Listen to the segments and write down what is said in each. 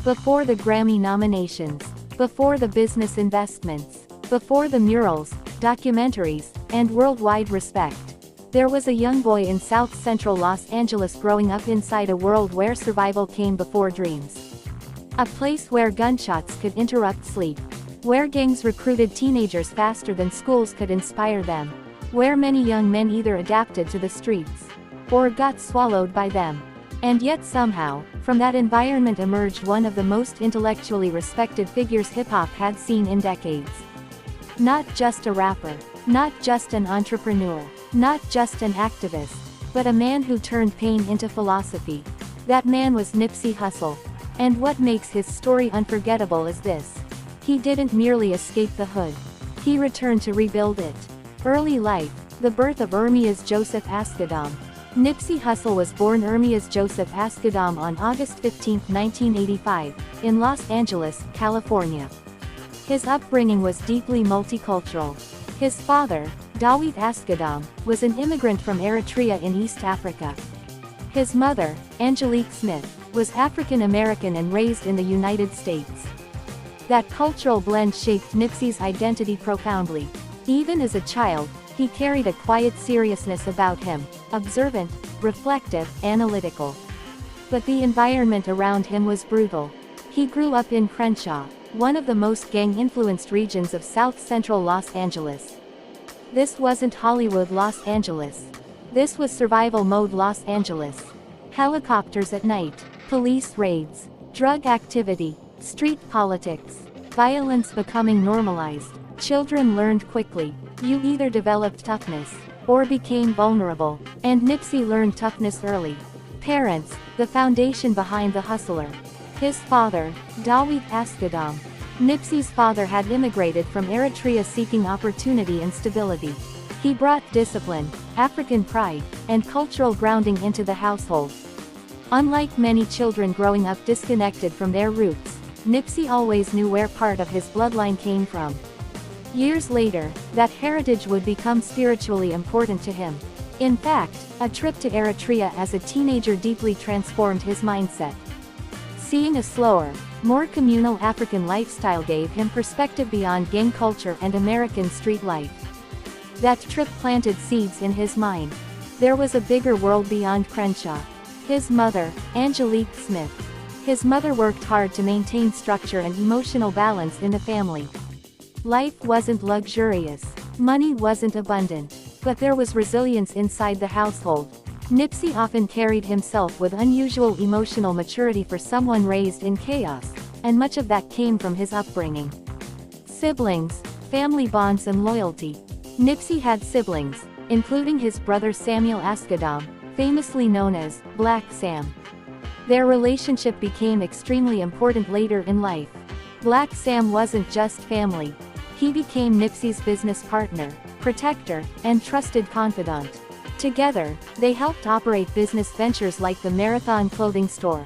Before the Grammy nominations, before the business investments, before the murals, documentaries, and worldwide respect, there was a young boy in South Central Los Angeles growing up inside a world where survival came before dreams. A place where gunshots could interrupt sleep. Where gangs recruited teenagers faster than schools could inspire them. Where many young men either adapted to the streets, or got swallowed by them. And yet somehow, from that environment emerged one of the most intellectually respected figures hip-hop had seen in decades. Not just a rapper, not just an entrepreneur, not just an activist, but a man who turned pain into philosophy. That man was Nipsey Hussle. And what makes his story unforgettable is this. He didn't merely escape the hood. He returned to rebuild it. Early life, the birth of Ermias Joseph Asghedom. Nipsey Hussle was born Ermias Joseph Asghedom on August 15, 1985, in Los Angeles, California. His upbringing was deeply multicultural. His father, Dawit Asghedom, was an immigrant from Eritrea in East Africa. His mother, Angelique Smith, was African American and raised in the United States. That cultural blend shaped Nipsey's identity profoundly. Even as a child, he carried a quiet seriousness about him, observant, reflective, analytical. But the environment around him was brutal. He grew up in Crenshaw, one of the most gang-influenced regions of South Central Los Angeles. This wasn't Hollywood Los Angeles. This was survival mode Los Angeles. Helicopters at night, police raids, drug activity, street politics, violence becoming normalized. Children learned quickly. You either developed toughness, or became vulnerable, and Nipsey learned toughness early. Parents, the foundation behind the hustler. His father, Dawit Asghedom. Nipsey's father had immigrated from Eritrea seeking opportunity and stability. He brought discipline, African pride, and cultural grounding into the household. Unlike many children growing up disconnected from their roots, Nipsey always knew where part of his bloodline came from. Years later, that heritage would become spiritually important to him. In fact, a trip to Eritrea as a teenager deeply transformed his mindset. Seeing a slower, more communal African lifestyle gave him perspective beyond gang culture and American street life. That trip planted seeds in his mind. There was a bigger world beyond Crenshaw. His mother, Angelique Smith. His mother worked hard to maintain structure and emotional balance in the family. Life wasn't luxurious. Money wasn't abundant. But there was resilience inside the household. Nipsey often carried himself with unusual emotional maturity for someone raised in chaos, and much of that came from his upbringing. Siblings, family bonds and loyalty. Nipsey had siblings, including his brother Samuel Asghedom, famously known as Black Sam. Their relationship became extremely important later in life. Black Sam wasn't just family. He became Nipsey's business partner, protector, and trusted confidant. Together, they helped operate business ventures like the Marathon clothing store.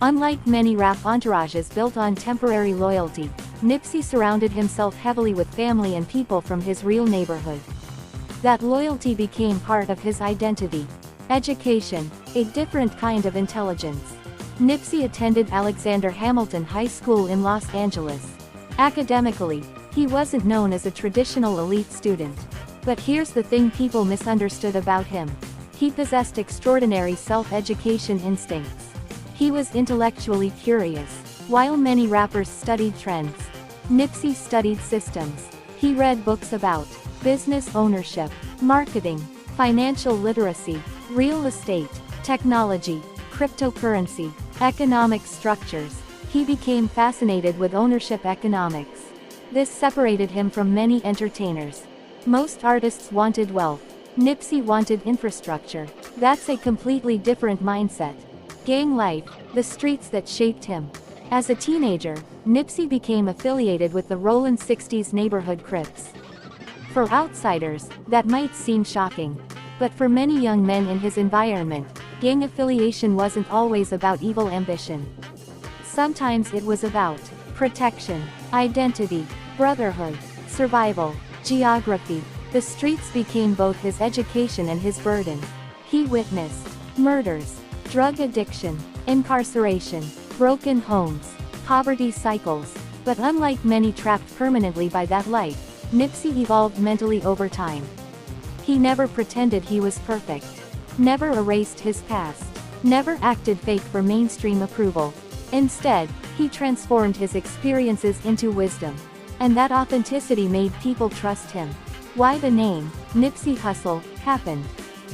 Unlike many rap entourages built on temporary loyalty, Nipsey surrounded himself heavily with family and people from his real neighborhood. That loyalty became part of his identity. Education, a different kind of intelligence. Nipsey attended Alexander Hamilton High School in Los Angeles. Academically, he wasn't known as a traditional elite student. But here's the thing people misunderstood about him. He possessed extraordinary self-education instincts. He was intellectually curious. While many rappers studied trends, Nipsey studied systems. He read books about business ownership, marketing, financial literacy, real estate, technology, cryptocurrency, economic structures. He became fascinated with ownership economics. This separated him from many entertainers. Most artists wanted wealth. Nipsey wanted infrastructure. That's a completely different mindset. Gang life, the streets that shaped him. As a teenager, Nipsey became affiliated with the Rollin' 60s neighborhood Crips. For outsiders, that might seem shocking. But for many young men in his environment, gang affiliation wasn't always about evil ambition. Sometimes it was about protection, identity, brotherhood, survival, geography. The streets became both his education and his burden. He witnessed murders, drug addiction, incarceration, broken homes, poverty cycles. But unlike many trapped permanently by that life, Nipsey evolved mentally over time. He never pretended he was perfect. Never erased his past. Never acted fake for mainstream approval. Instead, he transformed his experiences into wisdom. And that authenticity made people trust him. Why the name, Nipsey Hussle, happened.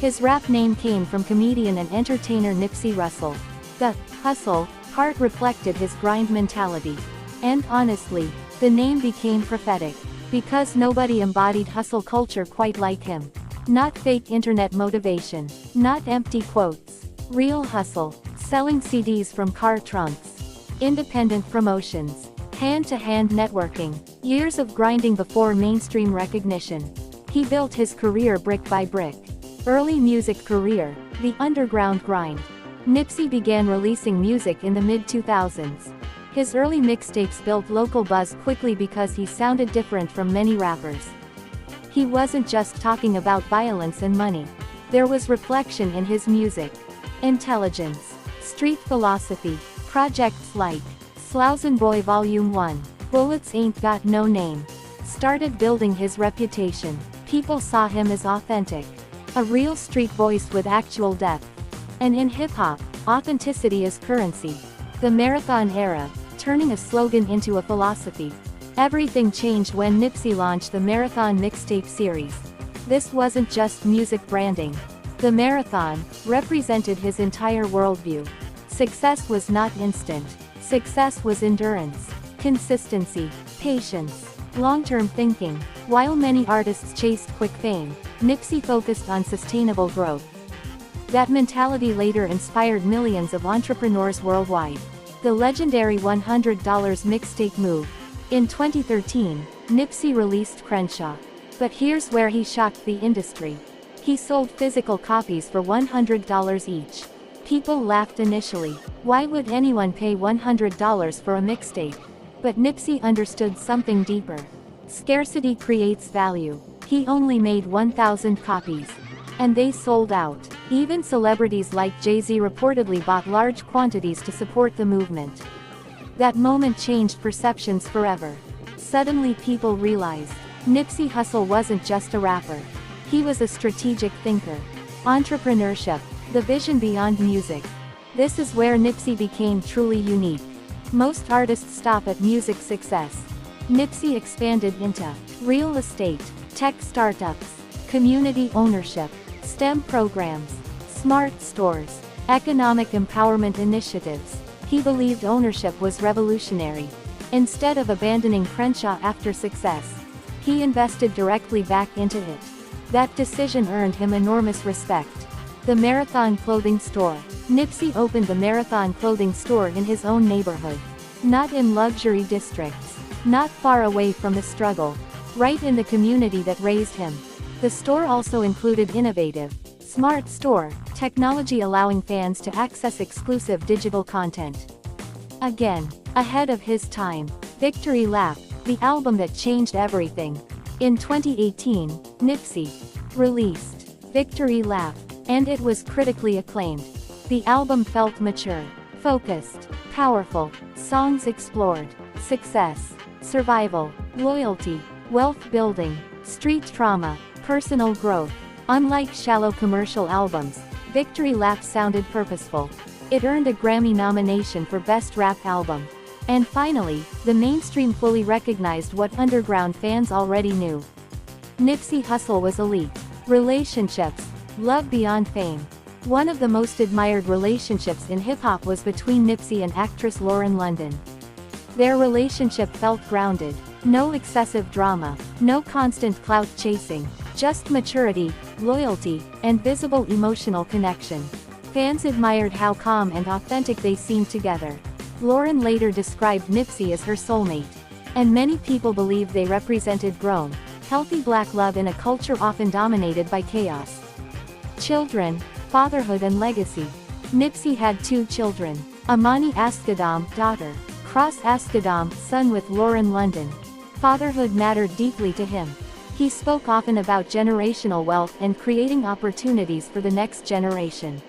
His rap name came from comedian and entertainer Nipsey Hussle. The hustle part reflected his grind mentality. And honestly, the name became prophetic. Because nobody embodied hustle culture quite like him. Not fake internet motivation. Not empty quotes. Real hustle. Selling CDs from car trunks. Independent promotions. Hand-to-hand networking. Years of grinding before mainstream recognition. He built his career brick by brick. Early music career, the underground grind. Nipsey began releasing music in the mid-2000s. His early mixtapes built local buzz quickly because he sounded different from many rappers. He wasn't just talking about violence and money. There was reflection in his music. Intelligence. Street philosophy. Projects like Slousin' Boy Volume 1, Bullets Ain't Got No Name. Started building his reputation. People saw him as authentic. A real street voice with actual depth. And in hip-hop, authenticity is currency. The marathon era, turning a slogan into a philosophy. Everything changed when Nipsey launched the Marathon mixtape series. This wasn't just music branding. The marathon represented his entire worldview. Success was not instant. Success was endurance, consistency, patience, long-term thinking. While many artists chased quick fame, Nipsey focused on sustainable growth. That mentality later inspired millions of entrepreneurs worldwide. The legendary $100 mixtape move. In 2013, Nipsey released Crenshaw. But here's where he shocked the industry. He sold physical copies for $100 each. People laughed initially. Why would anyone pay $100 for a mixtape? But Nipsey understood something deeper. Scarcity creates value. He only made 1,000 copies. And they sold out. Even celebrities like Jay-Z reportedly bought large quantities to support the movement. That moment changed perceptions forever. Suddenly people realized, Nipsey Hussle wasn't just a rapper. He was a strategic thinker. Entrepreneurship, the vision beyond music. This is where Nipsey became truly unique. Most artists stop at music success. Nipsey expanded into real estate, tech startups, community ownership, STEM programs, smart stores, economic empowerment initiatives. He believed ownership was revolutionary. Instead of abandoning Crenshaw after success, he invested directly back into it. That decision earned him enormous respect. The Marathon Clothing Store. Nipsey opened the Marathon Clothing Store in his own neighborhood. Not in luxury districts. Not far away from the struggle. Right in the community that raised him. The store also included innovative, smart store, technology allowing fans to access exclusive digital content. Again, ahead of his time, Victory Lap, the album that changed everything. In 2018, Nipsey released Victory Lap, and it was critically acclaimed. The album felt mature, focused, powerful. Songs explored success, survival, loyalty, wealth building, street trauma, personal growth. Unlike shallow commercial albums, Victory Lap sounded purposeful. It earned a Grammy nomination for Best Rap Album. And finally, the mainstream fully recognized what underground fans already knew. Nipsey Hussle was elite. Relationships, love beyond fame. One of the most admired relationships in hip-hop was between Nipsey and actress Lauren London. Their relationship felt grounded. No excessive drama, no constant clout chasing, just maturity, loyalty, and visible emotional connection. Fans admired how calm and authentic they seemed together. Lauren later described Nipsey as her soulmate. And many people believe they represented grown, healthy black love in a culture often dominated by chaos. Children, fatherhood and legacy. Nipsey had 2 children. Amani Askadam, daughter. Cross Askadam, son with Lauren London. Fatherhood mattered deeply to him. He spoke often about generational wealth and creating opportunities for the next generation.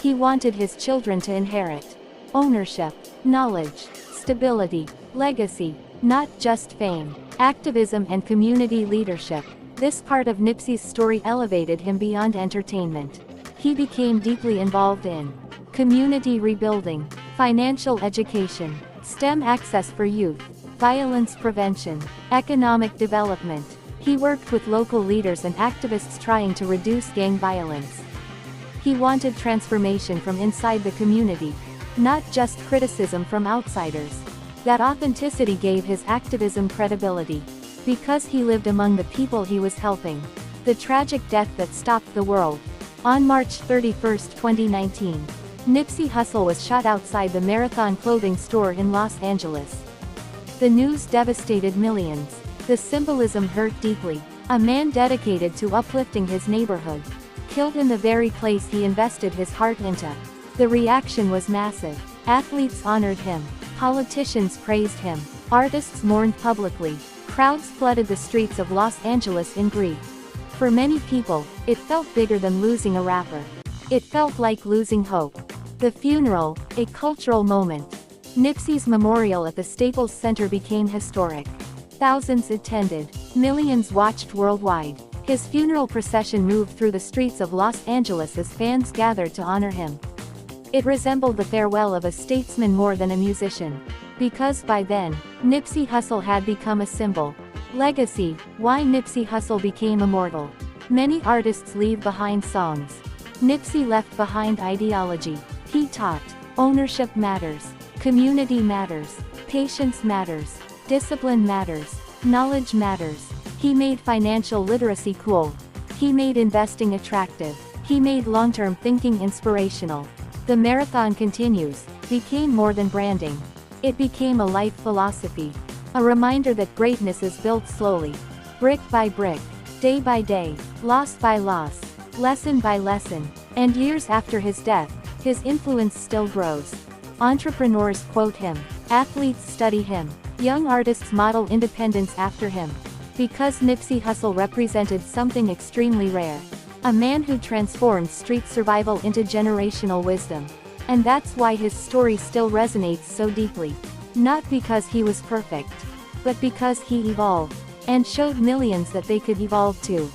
He wanted his children to inherit ownership, knowledge, stability, legacy, not just fame, activism and community leadership. This part of Nipsey's story elevated him beyond entertainment. He became deeply involved in community rebuilding, financial education, STEM access for youth, violence prevention, economic development. He worked with local leaders and activists trying to reduce gang violence. He wanted transformation from inside the community, not just criticism from outsiders. That authenticity gave his activism credibility, because he lived among the people he was helping. The tragic death that stopped the world. On March 31, 2019, Nipsey Hussle was shot outside the Marathon clothing store in Los Angeles. The news devastated millions. The symbolism hurt deeply. A man dedicated to uplifting his neighborhood, killed in the very place he invested his heart into. The reaction was massive. Athletes honored him. Politicians praised him. Artists mourned publicly. Crowds flooded the streets of Los Angeles in grief. For many people, it felt bigger than losing a rapper. It felt like losing hope. The funeral, a cultural moment. Nipsey's memorial at the Staples Center became historic. Thousands attended. Millions watched worldwide. His funeral procession moved through the streets of Los Angeles as fans gathered to honor him. It resembled the farewell of a statesman more than a musician. Because by then, Nipsey Hussle had become a symbol. Legacy, why Nipsey Hussle became immortal. Many artists leave behind songs. Nipsey left behind ideology. He taught, ownership matters, community matters, patience matters, discipline matters, knowledge matters. He made financial literacy cool. He made investing attractive. He made long-term thinking inspirational. The marathon continues, became more than branding. It became a life philosophy. A reminder that greatness is built slowly. Brick by brick, day by day, loss by loss, lesson by lesson. And years after his death, his influence still grows. Entrepreneurs quote him. Athletes study him. Young artists model independence after him. Because Nipsey Hussle represented something extremely rare. A man who transformed street survival into generational wisdom. And that's why his story still resonates so deeply. Not because he was perfect, but because he evolved, and showed millions that they could evolve too.